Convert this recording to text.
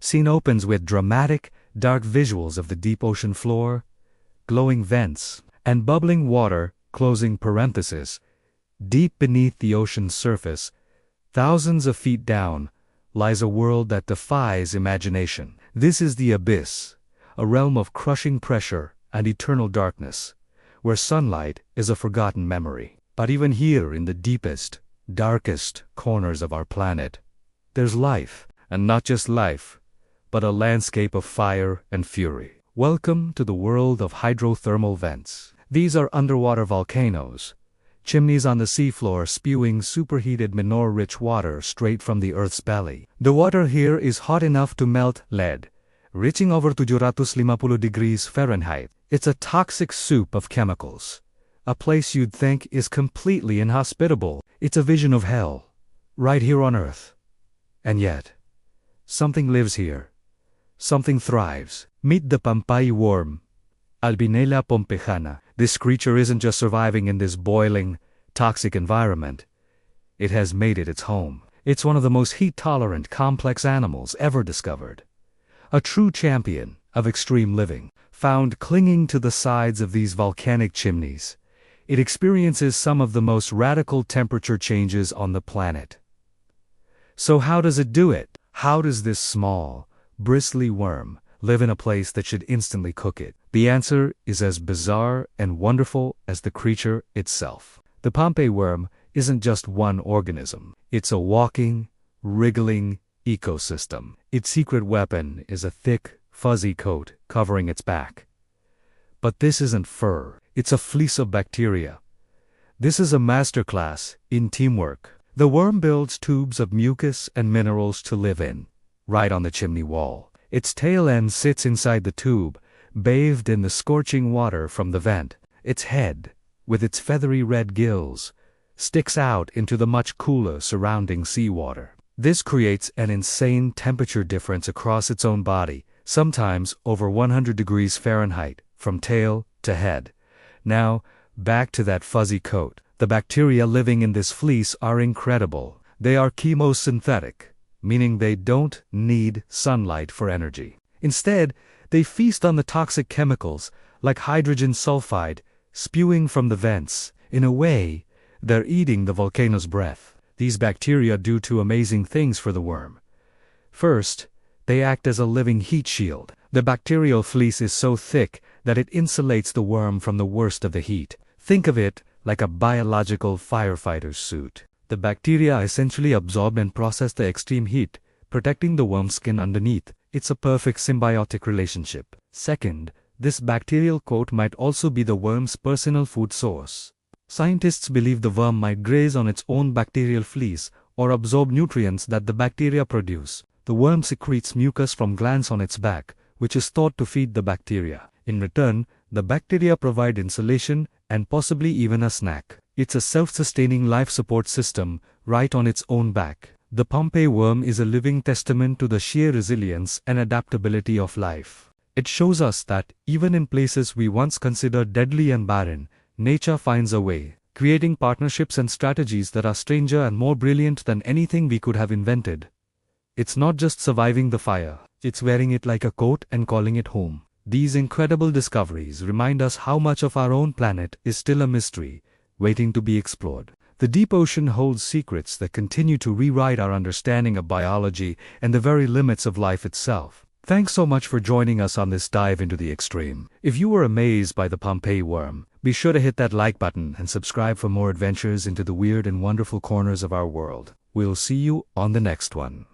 Scene opens with dramatic, dark visuals of the deep ocean floor, glowing vents, and bubbling water, closing parenthesis. Deep beneath the ocean's surface, thousands of feet down, lies a world that defies imagination. This is the abyss, a realm of crushing pressure and eternal darkness, where sunlight is a forgotten memory. But even here in the deepest, darkest corners of our planet, there's life, and not just life, but a landscape of fire and fury. Welcome to the world of hydrothermal vents. These are underwater volcanoes, chimneys on the seafloor spewing superheated manure-rich water straight from the Earth's belly. The water here is hot enough to melt lead, reaching over 750 degrees Fahrenheit. It's a toxic soup of chemicals, a place you'd think is completely inhospitable. It's a vision of hell, right here on Earth. And yet, something lives here. Something thrives. Meet the Pompeii Worm, Albinella pompeiana. This creature isn't just surviving in this boiling, toxic environment. It has made it its home. It's one of the most heat-tolerant, complex animals ever discovered. A true champion of extreme living. Found clinging to the sides of these volcanic chimneys, it experiences some of the most radical temperature changes on the planet. So how does it do it? How does this small, bristly worm live in a place that should instantly cook it? The answer is as bizarre and wonderful as the creature itself. The Pompeii worm isn't just one organism. It's a walking, wriggling ecosystem. Its secret weapon is a thick, fuzzy coat covering its back. But this isn't fur. It's a fleece of bacteria. This is a masterclass in teamwork. The worm builds tubes of mucus and minerals to live in, right on the chimney wall. Its tail end sits inside the tube, bathed in the scorching water from the vent. Its head, with its feathery red gills, sticks out into the much cooler surrounding seawater. This creates an insane temperature difference across its own body, sometimes over 100 degrees Fahrenheit, from tail to head. Now, back to that fuzzy coat. The bacteria living in this fleece are incredible. They are chemosynthetic, meaning they don't need sunlight for energy. Instead, they feast on the toxic chemicals, like hydrogen sulfide, spewing from the vents. In a way, they're eating the volcano's breath. These bacteria do two amazing things for the worm. First, they act as a living heat shield. The bacterial fleece is so thick that it insulates the worm from the worst of the heat. Think of it like a biological firefighter's suit. The bacteria essentially absorb and process the extreme heat, protecting the worm's skin underneath. It's a perfect symbiotic relationship. Second, this bacterial coat might also be the worm's personal food source. Scientists believe the worm might graze on its own bacterial fleece or absorb nutrients that the bacteria produce. The worm secretes mucus from glands on its back, which is thought to feed the bacteria. In return, the bacteria provide insulation and possibly even a snack. It's a self-sustaining life support system right on its own back. The Pompeii worm is a living testament to the sheer resilience and adaptability of life. It shows us that even in places we once considered deadly and barren, nature finds a way, creating partnerships and strategies that are stranger and more brilliant than anything we could have invented. It's not just surviving the fire, it's wearing it like a coat and calling it home. These incredible discoveries remind us how much of our own planet is still a mystery, waiting to be explored. The deep ocean holds secrets that continue to rewrite our understanding of biology and the very limits of life itself. Thanks so much for joining us on this dive into the extreme. If you were amazed by the Pompeii worm, be sure to hit that like button and subscribe for more adventures into the weird and wonderful corners of our world. We'll see you on the next one.